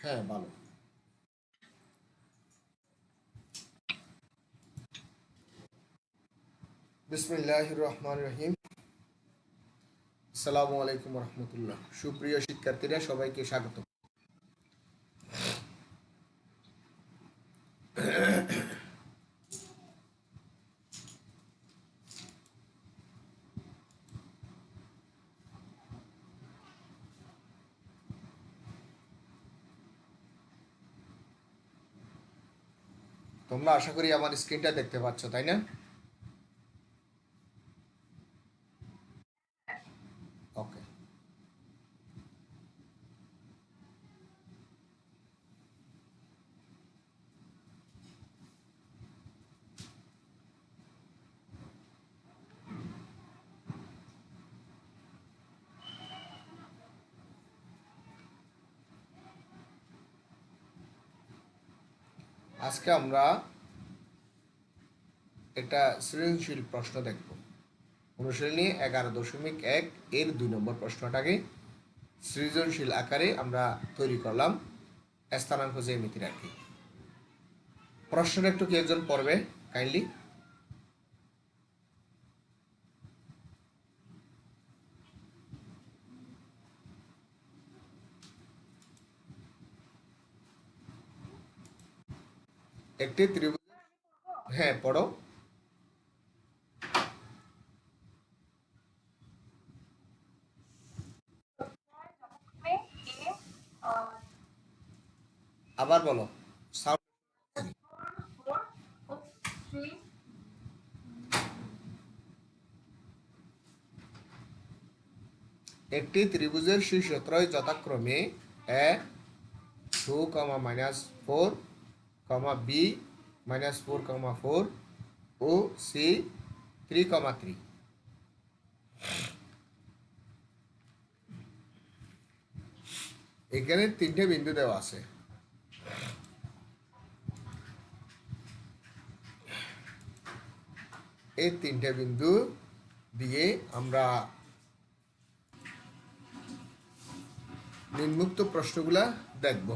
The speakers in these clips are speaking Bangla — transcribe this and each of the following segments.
হ্যাঁ, ভালো। বিসমিল্লাহির রহমানির রহিম। আসসালামু আলাইকুম রহমতুল্লাহ। সুপ্রিয় শিক্ষার্থীরা, সবাইকে স্বাগত। তোমরা আশা করি আমার স্ক্রিনটা দেখতে পাচ্ছ, তাই না? ওকে। আজকে আমরা একটা সৃজনশীল প্রশ্ন দেখব। অনুশীলনী 11.1 এর 2 নম্বর প্রশ্নটাকে সৃজনশীল আকারে আমরা তৈরি করলাম স্থানাঙ্ক জ্যামিতি রাখি। প্রশ্নটা একটু কি একজন পড়বে কাইন্ডলি? একটি ত্রিভুজ। হ্যাঁ, পড়ো। আবার বলো। একটি ত্রিভুজের শীর্ষত্রয় যথাক্রমে এ 2, -4, বি -4, 4 ও সি 3, 3। এখানে 3টে বিন্দু দেওয়া আছে। এই 3টে বিন্দু দিয়ে আমরা নিম্নোক্ত প্রশ্নগুলা দেখব।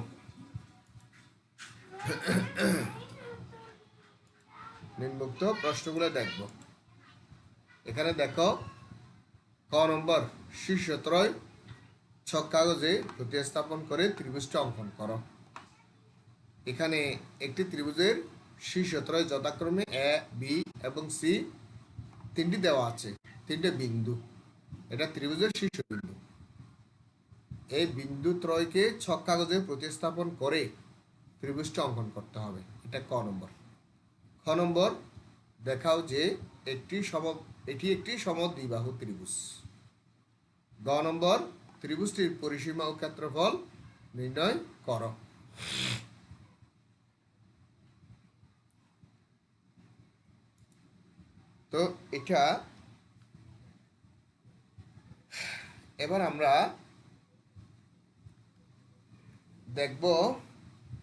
এখানে দেখো, ক নম্বর, শীর্ষত্রয় ছক কাগজে প্রতিস্থাপন করে ত্রিভুজটা অঙ্কন করো। এখানে একটি ত্রিভুজের শীর্ষত্রয় যথাক্রমে এ, বি এবং সি 3টি দেওয়া আছে, 3টে বিন্দু। এটা ত্রিভুজের শীর্ষবিন্দু। এই বিন্দু ত্রয়কে ছক কাগজে প্রতিস্থাপন করে ত্রিভুজটা অঙ্কন করতে হবে। এটা ক নম্বর। খ নম্বর, দেখাও যে এটি একটি সমদ্বিবাহু ত্রিভুজ। গ নম্বর, ত্রিভুজটির পরিসীমা ও ক্ষেত্রফল নির্ণয় করো। তো এটা এবার আমরা দেখব।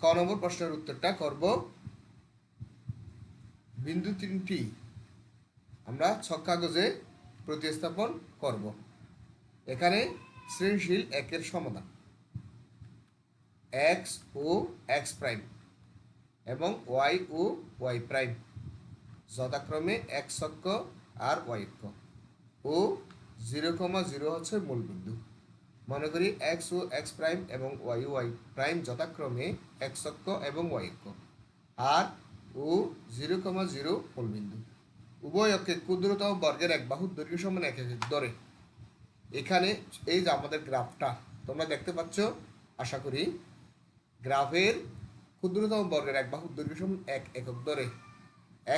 ক নম্বর প্রশ্নের উত্তরটা করব। বিন্দু 3টি আমরা ছক কাগজে প্রতিস্থাপন করব। এখানে সৃজনশীল 1-এর সমাধান x ও x প্রাইম এবং y ও y প্রাইম যথাক্রমে x অক্ষ আর y অক্ষ ও 0,0 হচ্ছে মূল বিন্দু। মনে করি x ও x প্রাইম এবং y ও y প্রাইম যথাক্রমে x অক্ষ এবং y অক্ষ আর ও 0,0 মূল বিন্দু। উভয় অক্ষে ক্ষুদ্রতম বর্গের এক বাহুর দৈর্ঘ্য সমান 1 একক ধরে। এখানে এই যে আমাদের গ্রাফটা তোমরা দেখতে পাচ্ছ, আশা করি গ্রাফের ক্ষুদ্রতম বর্গের এক বাহুর দৈর্ঘ্য সমান 1 একক ধরে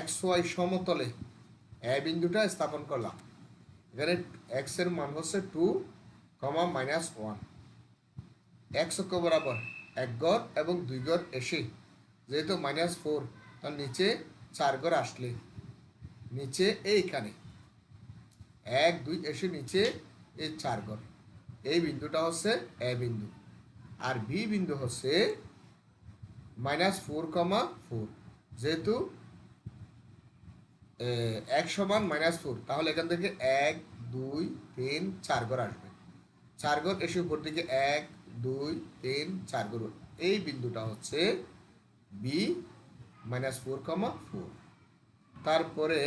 XY সমতলে এ বিন্দুটা স্থাপন করলাম। এখানে x এর মান হচ্ছে 2, -1। x অক্ষ বরাবর 1 গড় এবং 2 গড় এসে, যেহেতু -4 তার নিচে 4 গড় আসলে নিচে এইখানে 1, 2 এসে নিচে এই 4 গড়, এই বিন্দুটা হচ্ছে এ বিন্দু। আর বি বিন্দু হচ্ছে -4, 4। যেহেতু এক সমান -4, তাহলে এখান থেকে 1, 2, 3, 4 ঘর আসবে। 4 ঘর এসে উপর দিকে 1, 2, 3, 4 ঘর এই বিন্দুটা হচ্ছে বি -4,4। তারপরে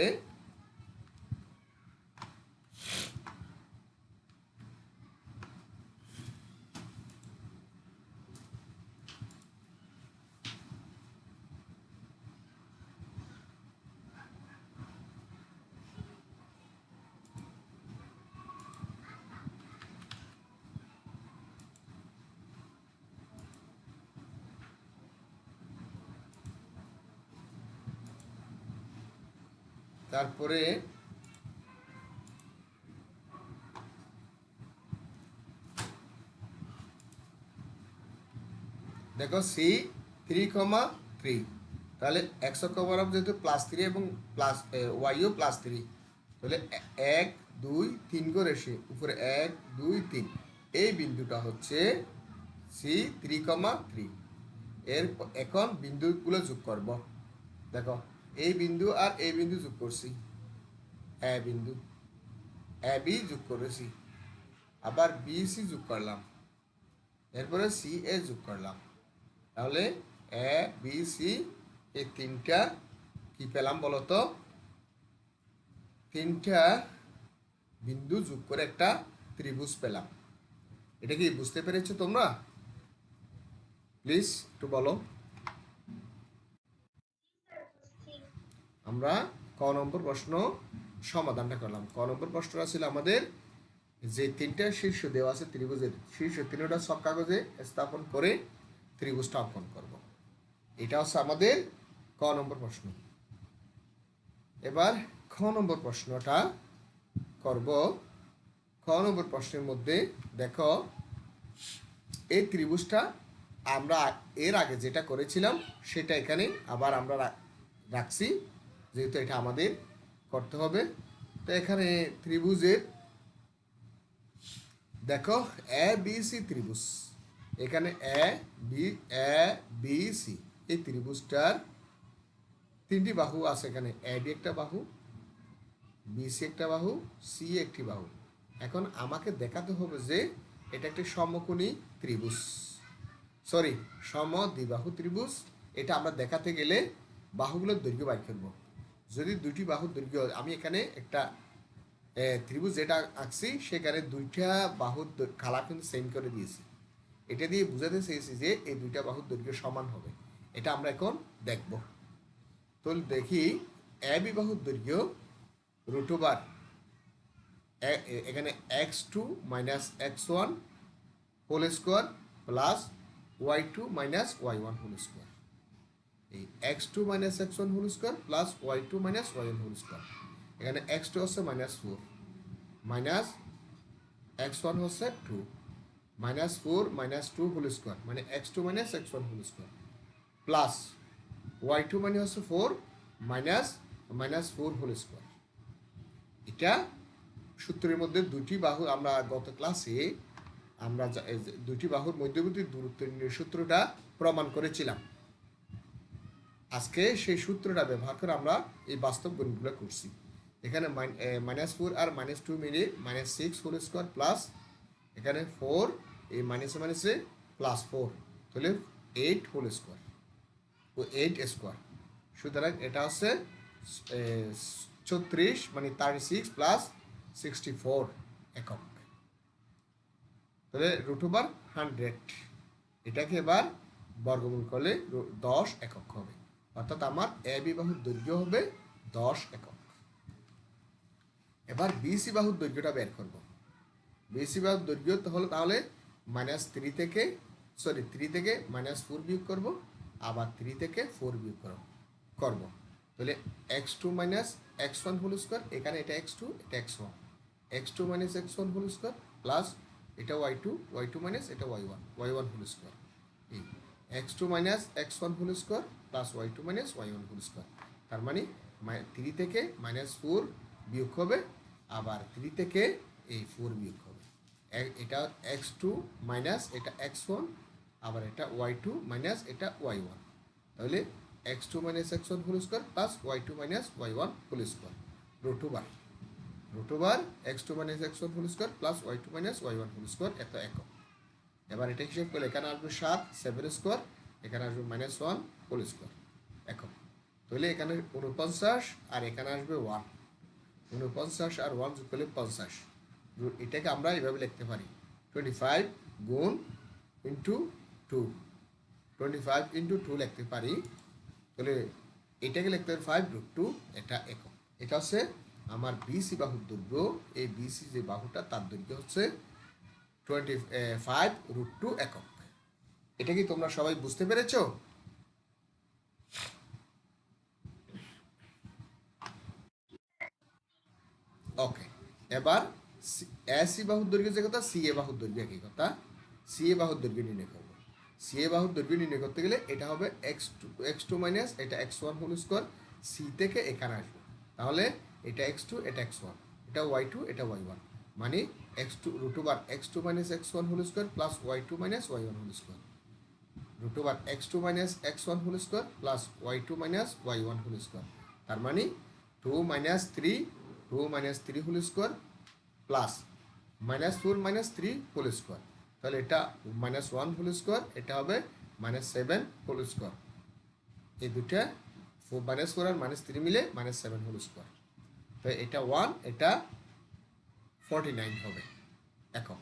তারপরে দেখো C3,3, তাহলে এক্স অক্ষ বরাবর যেহেতু +3 এবং প্লাস ওয়াইও +3, তাহলে 1 2 3 করে এসে উপরে 1 2 3, এই বিন্দুটা হচ্ছে C3,3। এখন বিন্দুগুলো যোগ করব। দেখো এই বিন্দু আর এই বিন্দু যোগ করছি, বিন্দু এ বি যোগ করেছি, আবার বি সি যোগ করলাম, এরপরে সি এ যোগ করলাম, তাহলে এ বি সি এই তিনটা কি পেলাম বলো তো? তিনটা বিন্দু যোগ করে একটা ত্রিভুজ পেলাম। এটা কি বুঝতে পেরেছো তোমরা? প্লিজ একটু বলো। আমরা ক নম্বর প্রশ্ন সমাধানটা করলাম। ক নম্বর প্রশ্নটা ছিল আমাদের যে তিনটা শীর্ষ দেওয়া আছে ত্রিভুজের, শীর্ষ তিনটা সব কাগজে স্থাপন করে ত্রিভুজটা অঙ্কন করব। এটা হচ্ছে আমাদের ক নম্বর প্রশ্ন। এবার খ নম্বর প্রশ্নটা করব। খ নম্বর প্রশ্নের মধ্যে দেখো এই ত্রিভুজটা আমরা এর আগে যেটা করেছিলাম সেটা এখানে আবার আমরা রাখছি, যেহেতু এটা আমাদের করতে হবে। তো এখানে ত্রিভুজের দেখো এ বি সি ত্রিভুজ, এখানে এ বি সি এই ত্রিভুজটার তিনটি বাহু আছে। এখানে এ বি একটা বাহু, বি সি একটা বাহু, সি একটি বাহু। এখন আমাকে দেখাতে হবে যে এটা একটি সমকোণী ত্রিভুজ, সরি সমদ্বিবাহু ত্রিভুজ। এটা আমরা দেখাতে গেলে বাহুগুলোর দৈর্ঘ্য বাইর করব। যদি দুটি বাহুর দৈর্ঘ্য, আমি এখানে একটা ত্রিভুজ যেটা আঁকছি সেখানে দুইটা বাহুর কালার কিন্তু সেম করে দিয়েছি। এটা দিয়ে বুঝাতে চেয়েছি যে এই দুইটা বাহুর দৈর্ঘ্য সমান হবে। এটা আমরা এখন দেখব। তো দেখি এ বি বাহুর দৈর্ঘ্য √, এখানে x2 - x1 whole square plus y2 - y1 whole square. এই x2 - x1 whole square plus y2 - y1 whole square. এখানে x2 হচ্ছে -4, মাইনাস x1 হচ্ছে 2, -4 - 2 হোল স্কোয়ার মানে x2 - x1 whole square, plus y2 মানে হচ্ছে 4 মাইনাস -4 হোল স্কোয়ার। এটা সূত্রের মধ্যে দুটি বাহু, আমরা গত ক্লাসে আমরা দুটি বাহুর মধ্যবর্তী দূরত্ব নির্ণয়ের সূত্রটা প্রমাণ করেছিলাম। আজকে সেই সূত্রটা ব্যবহার করে আমরা এই বাস্তব গণিতগুলো করছি। এখানে -4 আর -2 মিলে -6 হোল স্কোয়ার প্লাস এখানে 4, এই মাইনাসে +4, তাহলে 8 হোল স্কোয়ার ও 8 স্কোয়ার। সুতরাং এটা হচ্ছে 36 মানে 36 + 64 একক, তাহলে √100। এটাকে এবার বর্গমূল করলে 10 একক হবে, অর্থাৎ আমার এ বি বাহুর দৈর্ঘ্য হবে 10 একক। এবার বিসি বাহুর দৈর্ঘ্যটা বের করব। বিসি বাহুর দৈর্ঘ্য তাহলে -3 থেকে -4 বিয়োগ করব, আবার 3 থেকে 4 বিয়োগ করব। তাহলে x2 - x1 হোল স্কোয়ার, এখানে এটা x2 এটা x1, x2 - x1 whole square plus এটা y2 এটা y1 হোল স্কোয়ার। এই x2 - x1 whole square plus y2 - y1 whole square. তার মানে 3 থেকে -4 বিয়োগ হবে, আবার 3 থেকে এই 4 বিয়োগ হবে। এটা x2 মাইনাস এটা x1, আবার এটা y2 মাইনাস এটা y1, তাহলে x2 - x1 whole square plus y2 - y1 whole square √x2 - x1 whole square plus y2 - y1 whole square এত একক। এবার এটা হিসেব করলে এখানে আসবে 7 7 স্কোয়ার, এখানে আসবে -1 হোল স্কোয়ার একক। তাহলে এখানে 49 আর এখানে আসবে 1, 49 আর 1 যোগ করলে 50। এটাকে আমরা এভাবে লিখতে পারি 25 গুণ ইন্টু 2, 25 ইন্টু 2 লিখতে পারি। তাহলে এটাকে লিখতে পারি 5√2, এটা একক। এটা হচ্ছে আমার বিসি বাহুর দৈর্ঘ্য। এই বিসি যে বাহুটা তার দৈর্ঘ্য হচ্ছে 25√2 একক। এটা কি তোমরা সবাই বুঝতে পেরেছো? ওকে, এবার এসি বাহুর দৈর্ঘ্য যে কথা, সি এ বাহুর দৈর্ঘ্য একই কথা। সি এ বাহুর দৈর্ঘ্য নির্ণয় করবো। সি এ বাহুর দৈর্ঘ্য নির্ণয় করতে গেলে এটা হবে x2 মাইনাস এটা x1 হোল স্কোয়ার, সি থেকে এখানে আসবে। তাহলে এটা x2 এটা x1, এটা y2 এটা y1, মানে x2 √2 x2 minus x1 whole square plus y2 minus y1 whole square, √2 x2 minus x1 whole square plus y2 minus y1 whole square. তার মানে 2 minus 3 whole square plus -4 -3 whole square. তাহলে এটা -1 হোল স্কোয়ার, এটা হবে -7 হোল স্কোয়ার। এই দুটা -4 আর -3 মিলে -7 হোল স্কোয়ার। তো এটা 1, এটা 49 হবে একক।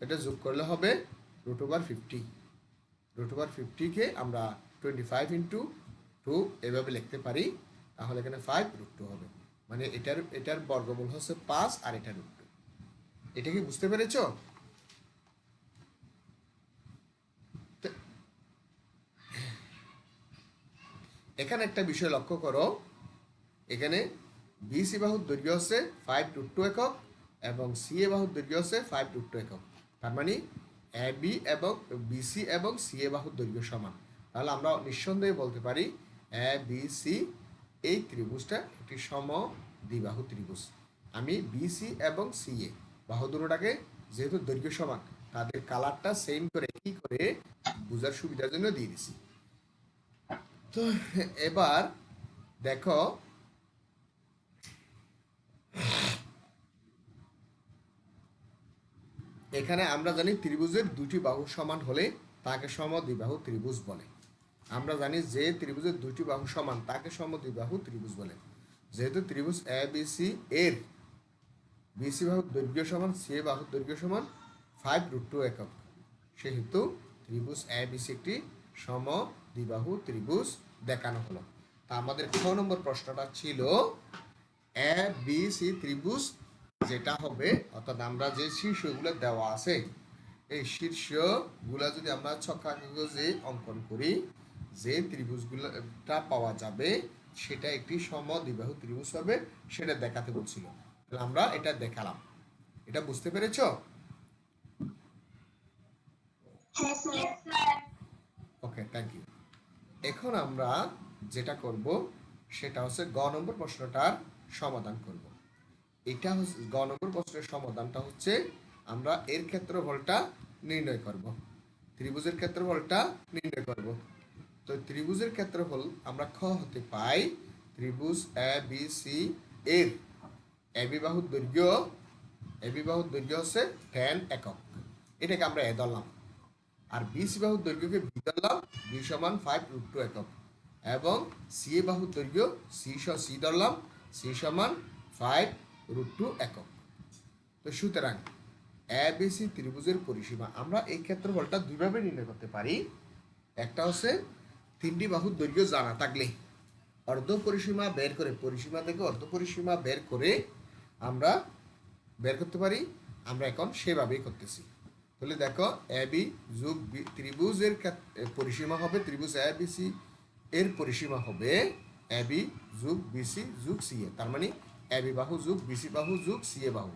এটা যোগ করলে হবে √50। √50 আমরা 25 ইন্টু 2 এভাবে লিখতে পারি। তাহলে এখানে 5√2 হবে, মানে এটার বর্গমূল হচ্ছে 5 আর এটা √2। এটা কি বুঝতে পেরেছো? এখানে একটা বিষয় লক্ষ্য করো, এখানে বিসি বাহুর দৈর্ঘ্য হচ্ছে 5√2 একক এবং সি এ বাহুর দৈর্ঘ্য হচ্ছে 5√2 একক। তার মানে এ বি এবং বিসি এবং সি এ বাহুর দৈর্ঘ্য সমান। তাহলে আমরা নিঃসন্দেহে বলতে পারি এ বি সি এই ত্রিভুজটা একটি সমদ্বিবাহু ত্রিভুজ। আমি বিসি এবং সি এ বাহু দুটোটাকে যেহেতু দৈর্ঘ্য সমান, তাদের কালারটা সেম করে কি করে বোঝার সুবিধার জন্য দিয়ে দিছি। তো এবার দেখো, এখানে আমরা জানি ত্রিভুজের দুটি বাহু সমান হলে তাকে সমদ্বিবাহু ত্রিভুজ বলে। আমরা জানি যে ত্রিভুজের দুটি বাহু সমান তাকে সমদ্বিবাহু ত্রিভুজ বলে। যেহেতু ত্রিভুজ এ বি সি এর বিসি বাহুর দৈর্ঘ্য সমান সি এ বাহুর দৈর্ঘ্য সমান 5√2 একক, সেহেতু ত্রিভুজ এ বি সি একটি সমদ্বিবাহু ত্রিভুজ দেখানো হলো। তা আমাদের 6 নম্বর প্রশ্নটা ছিল এ বি সি ত্রিভুজ যেটা হবে, অর্থাৎ আমরা যে শীর্ষগুলো দেওয়া আছে এই শীর্ষগুলো যদি আমরা ছক্কা কাগজে অঙ্কন করি, যে ত্রিভুজগুলোটা পাওয়া যাবে সেটা একটি সমদ্বিবাহু ত্রিভুজ হবে, সেটা দেখাতে বলছিল। আমরা এটা দেখালাম। এটা বুঝতে পেরেছো? ওকে, থ্যাংক ইউ। এখন আমরা যেটা করব সেটা হচ্ছে গ নম্বর প্রশ্নটার সমাধান করব। এটা হচ্ছে গ নম্বর প্রশ্নের সমাধানটা হচ্ছে আমরা এর ক্ষেত্রফলটা নির্ণয় করব, ত্রিভুজের ক্ষেত্রফলটা নির্ণয় করব। তো ত্রিভুজের ক্ষেত্রফল আমরা খ হতে পাই ত্রিভুজ এ বি সি এর এবি বাহুর দৈর্ঘ্য হচ্ছে 10 একক, এটাকে আমরা এ ধরলাম। আর বিসি বাহুর দৈর্ঘ্যকে বি ধরলাম, বি সমান 5√2 একক, এবং সি এ বাহুর দৈর্ঘ্য সি ধরলাম, সি সমান 5√2 একক। তো সুতরাং এ বি সি ত্রিভুজের পরিসীমা আমরা এই ক্ষেত্রফলটা দুইভাবে নির্ণয় করতে পারি। একটা হচ্ছে তিনটি বাহুর দৈর্ঘ্য জানা থাকলে অর্ধ পরিসীমা বের করে, পরিসীমা থেকে অর্ধ পরিসীমা বের করে আমরা বের করতে পারি। আমরা এখন সেভাবেই করতেছি। তাহলে দেখো এ বি যোগ ত্রিভুজের পরিসীমা হবে, ত্রিভুজ এ বি সি এর পরিসীমা হবে এ বি যোগ বিসি যোগ সি এ। তার মানে এ বি বাহু যোগ বিসি বাহু যোগ সি এ বাহু।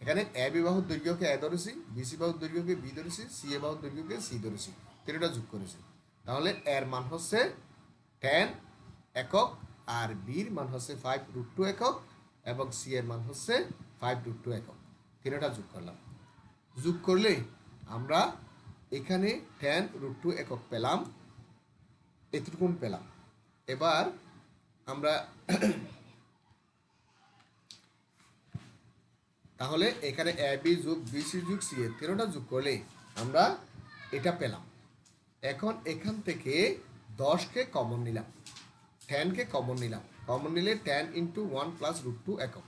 এখানে এ বি বাহুর দৈর্ঘ্যকে এ ধরেছি, বিসি বাহুর দৈর্ঘ্যকে বি ধরেছি, সি এ বাহুর দৈর্ঘ্যকে সি ধরেছি, তিনটা যোগ করেছি। তাহলে এর মান হচ্ছে 10 একক, আর বির মান হচ্ছে 5√2 একক, এবং সি এর মান হচ্ছে 5√2 একক। তিনটা যোগ করলাম, যোগ করলে আমরা এখানে 10√2 একক পেলাম, এতটুকুন পেলাম। এবার আমরা তাহলে এখানে এ বি যোগ বিসি যোগ সি এ তিনটা যোগ করলে আমরা এটা পেলাম। এখন এখান থেকে 10কে কমন নিলাম, 10কে কমন নিলাম, কমন নিলে 10 ইন্টু 1 প্লাস রুট 2 একক।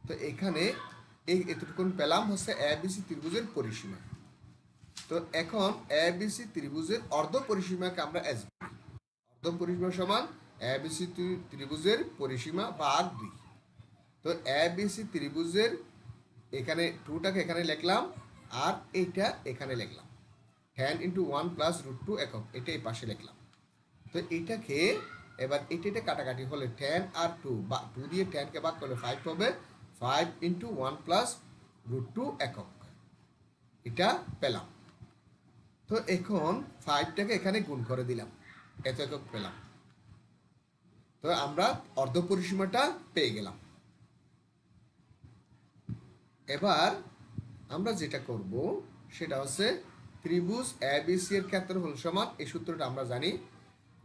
তো এখানে এতটুকুন পেলাম হচ্ছে এবিসি ত্রিভুজের পরিসীমা। তো এখন এবিসি ত্রিভুজের অর্ধ পরিসীমাকে আমরা এস, অর্ধ পরিসীমা সমান এবিসি ত্রিভুজের পরিসীমা ভাগ 2। তো এবিসি ত্রিভুজের এখানে 2টাকে এখানে লিখলাম আর এইটা এখানে লিখলাম, 10 ইন্টু 1 প্লাস রুট 2 একক, এটা এই পাশে লিখলাম। তো এইটাকে এবার এটা কাটাকাটি হলে 10 আর 2 বা 2 দিয়ে 10কে ভাগ করলে 5 হবে, 5 ইন্টু 1 প্লাস রুট 2 একক, এটা পেলাম। তো এখন 5টাকে এখানে গুণ করে দিলাম, এত একক পেলাম। তো আমরা অর্ধ পরিসীমাটা পেয়ে গেলাম। এবার আমরা যেটা করব সেটা হচ্ছে ত্রিভুজ এবিসি এর ক্ষেত্রফল সমান, এই সূত্রটা আমরা জানি,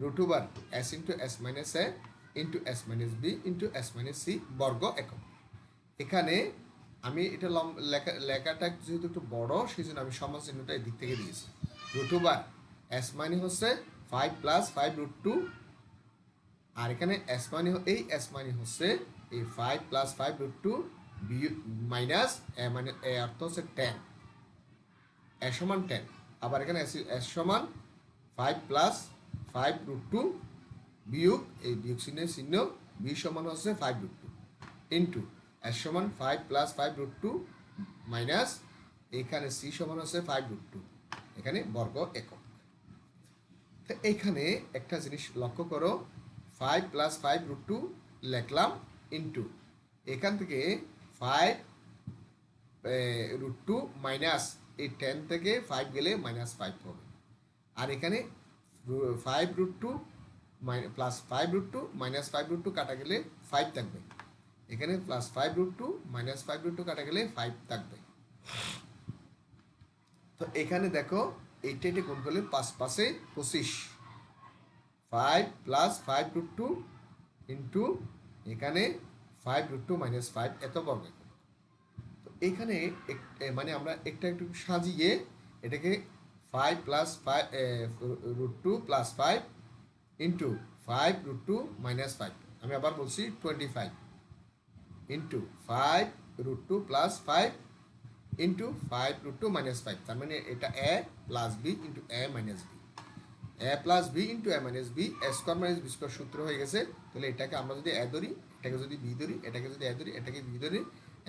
root over S into S minus A into S minus B into S minus C বর্গ একক। এখানে আমি এটা লেখাটা যেহেতু একটু বড়, সেই জন্য আমি সমান চিহ্নটা এই দিক থেকে দিয়েছি। রুট ওভার এস মানে হচ্ছে 5 প্লাস 5 রুট 2, আর এখানে এস মানে এই এস মানে হচ্ছে এই 5 প্লাস 5 রুট 2 বি মাইনাস এ মানে এ অর্থ হচ্ছে 10, এ সমান 10। আবার এখানে এস সমান 5 প্লাস 5 রুট 2 বিয়োগ এই বিয়োগ চিহ্ন বি সমান হচ্ছে 5 রুট 2 ইন্টু এস সমান 5 প্লাস 5 রুট 2 মাইনাস এখানে সি সমান হচ্ছে 5 রুট 2, এখানে বর্গ একক। তো এইখানে একটা জিনিস লক্ষ্য করো, 5 প্লাস 5 রুট 2 লিখলাম ইন্টু এখান থেকে 5 রুট 2 মাইনাস এই 10 থেকে 5 গেলে মাইনাস 5 হবে, আর এখানে 5 root 2 plus 5 root 2 minus 5 root 2 কাটা গেলে 5 থাকবে, এখানে প্লাস 5 রুট 2 মাইনাস 5 রুট 2 কাটা গেলে 5 থাকবে। তো এখানে দেখো এইটা গুণ করলে 5 5 25, 5 প্লাস 5 রুট 2 ইন্টু এখানে 5 রুট 2 মাইনাস 5 এত বর্গ। তো এখানে মানে আমরা একটা একটু সাজিয়ে এটাকে 5 plus 5 root 2 plus 5 into 5 root 2 minus 5, আমি আবার বলছি 25 into 5 root 2 plus 5 into 5 root 2 minus 5, তার মানে এটা A plus B into A minus B, A plus B into A minus B, A square minus B square সূত্র হয়ে গেছে। তাহলে এটাকে আমরা যদি এ ধরি, এটাকে যদি বি ধরি, এটাকে যদি এ ধরি, এটাকে বি ধরি,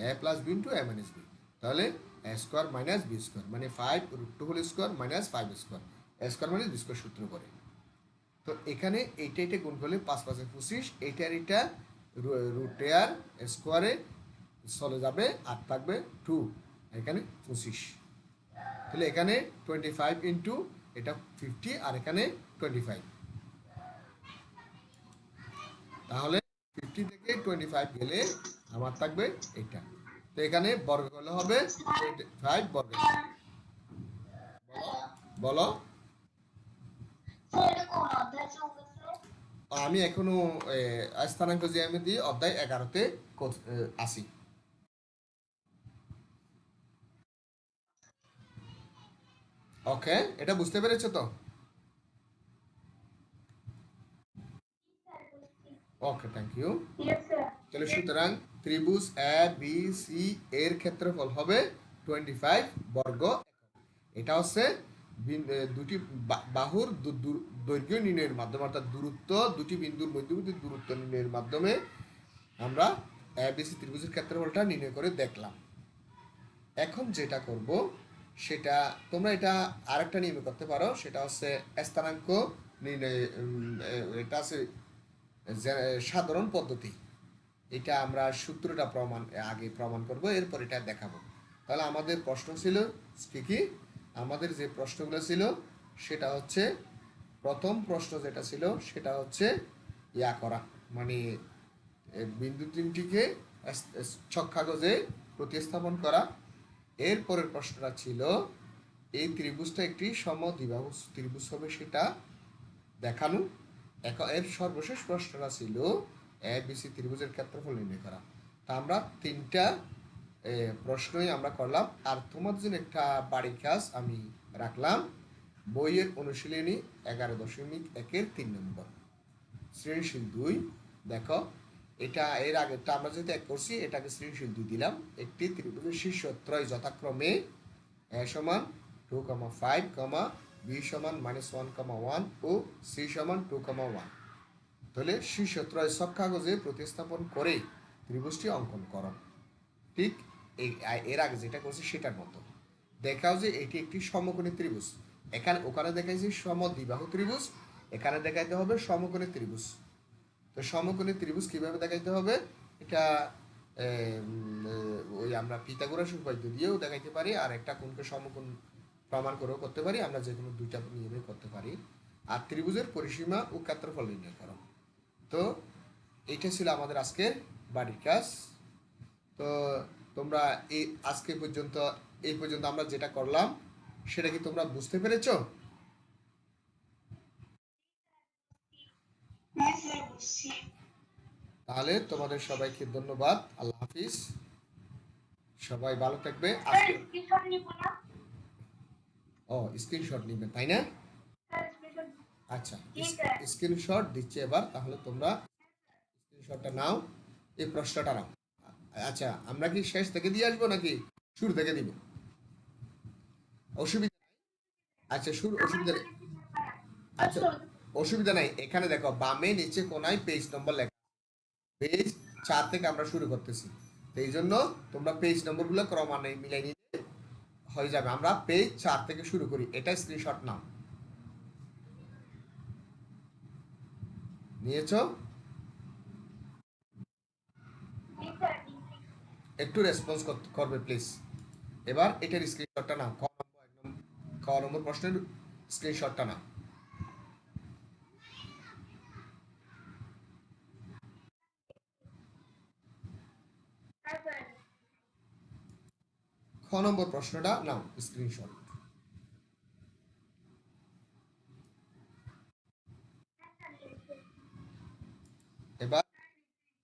A plus B into A minus B, তাহলে A square minus B square মানে 5 root 2 whole square minus 5 square, A square minus B square সূত্র করে। তো এখানে এইটা গুণ করলে 5 5 25, এইটার এটা রুটে আর স্কোয়ারে চলে যাবে আর থাকবে 2, এখানে 25। তাহলে এখানে 25 ইন্টু এটা 50 আর এখানে 25, তাহলে 50 থেকে 25 গেলে আমার থাকবে এটা। তো এখানে বর্গ করলে হবে 25 বর্গ। বলো আমি এখনো স্থানাঙ্ক জ্যামিতি অধ্যায় 11তে আসি। ওকে, এটা বুঝতে পেরেছো তো? ওকে, থ্যাংক ইউ। তাহলে সুতরাং ত্রিভুজ এ বি সি এর ক্ষেত্রফল হবে 25 বর্গ একক। এটা হচ্ছে দুটি বাহুর দৈর্ঘ্য নির্ণয়ের মাধ্যমে, অর্থাৎ দূরত্ব, দুটি বিন্দুর মধ্যবর্তী দূরত্ব নির্ণয়ের মাধ্যমে আমরা এ বি সি ত্রিভুজের ক্ষেত্রফলটা নির্ণয় করে দেখলাম। এখন যেটা করব সেটা তোমরা এটা আরেকটা নিয়মে করতে পারো, সেটা হচ্ছে স্থানাঙ্ক নির্ণয়, এটা আছে সাধারণ পদ্ধতি। এটা আমরা সূত্রটা আগে প্রমাণ করব, এরপর এটা দেখাবো। তাহলে আমাদের প্রশ্ন ছিল কি, আমাদের যে প্রশ্নগুলো ছিল সেটা হচ্ছে, প্রথম প্রশ্ন যেটা ছিল সেটা হচ্ছে করা, মানে বিন্দু তিনটিকে ছক-কাগজে প্রতিস্থাপন করা। এরপরের প্রশ্নটা ছিল এই ত্রিভুজটা একটি সমদ্বিবাহু ত্রিভুজ হবে সেটা দেখানো। এর সর্বশেষ প্রশ্নটা ছিল এ বি সি ত্রিভুজের ক্ষেত্রফল নির্ণয় করা। তা আমরা তিনটা প্রশ্নই আমরা করলাম। আর তোমাদের জন্য একটা বাড়ির কাজ আমি রাখলাম। বইয়ের অনুশীলনী 11.1-এর 3 নম্বর। সৃজনশীল 2 দেখো, এটা এর আগেরটা আমরা যেহেতু 1 করছি, এটাকে সৃজনশীল 2 দিলাম। একটি ত্রিভুজের শীর্ষত্রয় যথাক্রমে a সমান 2,5, b সমান -1,1 ও c সমান 2,1। তাহলে শীর্ষত্রয় সব কাগজে প্রতিস্থাপন করে ত্রিভুজটি অঙ্কন করো। ঠিক এর আগে যেটা করছি সেটার মতো। দেখাও যে এটি একটি সমকোণী ত্রিভুজ। ওখানে দেখাইছি সমদ্বিবাহু ত্রিভুজ, এখানে দেখাইতে হবে সমকোণী ত্রিভুজ। তো সমকোণী ত্রিভুজ কিভাবে দেখাইতে হবে, এটা ওই আমরা পিথাগোরাস উপপাদ্য দিয়েও দেখাইতে পারি, আর একটা কোণকে সমকোণ প্রমাণ করেও করতে পারি। আমরা যে কোনো দুইটা নিয়মে করতে পারি। আর ত্রিভুজের পরিসীমা ও ক্ষেত্রফল নির্ণয় করো। তো এইটা ছিল আমাদের আজকের বাড়ির কাজ। তো তোমরা আজকে পর্যন্ত এই পর্যন্ত আমরা যেটা করলাম সেটা কি তোমরা বুঝতে পেরেছো? তাহলে তোমাদের সবাইকে ধন্যবাদ। আল্লাহ হাফিজ। সবাই ভালো থাকবে। স্ক্রিনশট নিবে তাই না? আচ্ছা, স্ক্রিনশট দিচ্ছি এবার। তাহলে তোমরা স্ক্রিনশটটা নাও, এই প্রশ্নটা নাও। আচ্ছা, আমরা কি শেষ থেকে দিয়ে আসবো নাকি শুরু থেকে দিব? অসুবিধা নাই। আচ্ছা, অসুবিধা নেই। আচ্ছা, অসুবিধা নাই। এখানে দেখো বামে নিচে কোনায় পেজ নম্বর লেখা, পেজ 4 থেকে আমরা শুরু করতেছি। তো এই জন্য তোমরা পেজ নম্বরগুলো ক্রমান্বয়ে মিলাই নিলে হয়ে যাবে। আমরা পেজ 4 থেকে শুরু করি। এটা স্ক্রিনশট নাও। নিয়েছো? একটু রেসপন্স করবে প্লিজ। এবার এটার স্ক্রিনশটটা নাও। ক নম্বর প্রশ্নের স্ক্রিনশটটা নাও। খ নম্বর প্রশ্নটা নাও স্ক্রিনশট। এবার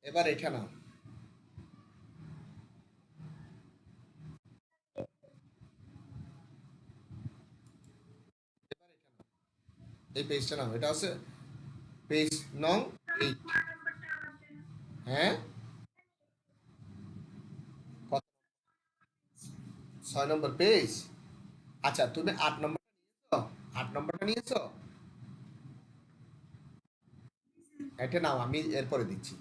এবার এটা নাও। এবার এটা নাও, এই পেজটা নাও। এটা হচ্ছে পেজ নং 8। হ্যাঁ, কত? 6 নম্বর পেজ। আচ্ছা, তুমি 8 নম্বরটা নিয়েছো? 8 নম্বরটা নিয়েছো? এটা নাও, আমি এরপরে দিচ্ছি।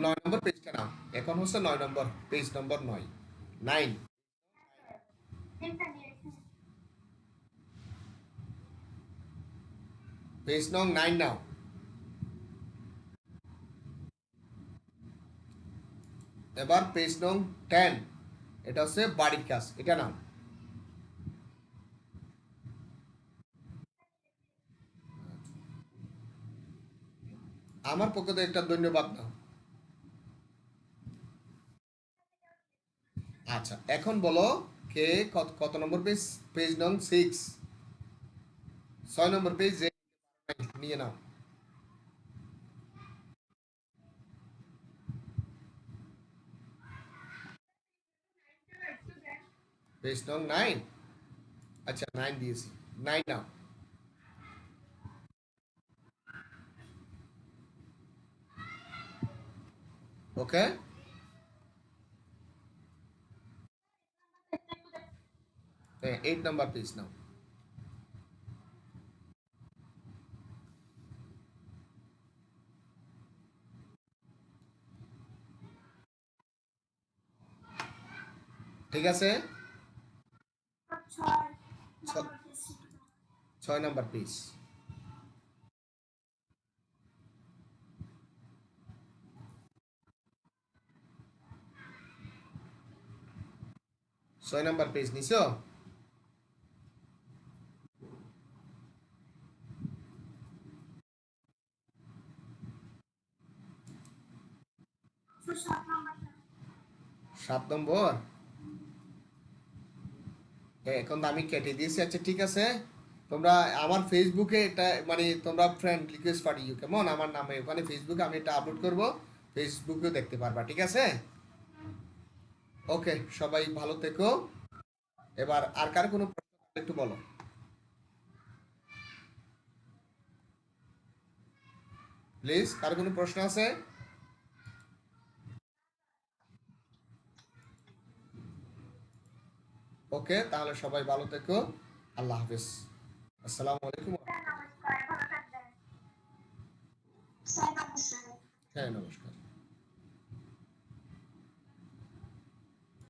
9 নম্বর পেজটা নাও। এখন হচ্ছে 9 নম্বর পেজ, নম্বর 9। 9, পেজ নং 9 নাও। এবার পেজ নং 10, এটা হচ্ছে বাড়ির কাজ, এটা নাও। আমার পক্ষ থেকে একটা ধন্যবাদ নাও। আচ্ছা, এখন বলো কে কত নম্বর পেজ? পেজ নং 6, 6 নম্বর পেজ যে নিয়ে নাও। পেজ নং 9। আচ্ছা, 9 দিয়েছি। 9 নাও। ওকে, 8 নাম্বার পেজ নাও। ঠিক আছে, 6 নাম্বার পেজ। ছয় নাম্বার পেজ নিছো? সাত নম্বর। এখন তো আমি কেটে দিয়েছি। আচ্ছা, ঠিক আছে। তোমরা আমার ফেসবুকে এটা মানে তোমরা ফ্রেন্ড রিকোয়েস্ট পাঠিও, কেমন? আমার নামে ওখানে ফেসবুকে আমি এটা আপলোড করব, ফেসবুকেও দেখতে পারবা। ঠিক আছে? ওকে, সবাই ভালো থেকো। এবার আর কার কোনো একটু বলো। প্লিজ, কার কোনো প্রশ্ন আছে? ওকে, তাহলে সবাই ভালো থেকো। আল্লাহ হাফেজ। আসসালামু আলাইকুম। নমস্কার, ভালো থাকবেন। হ্যাঁ, নমস্কার।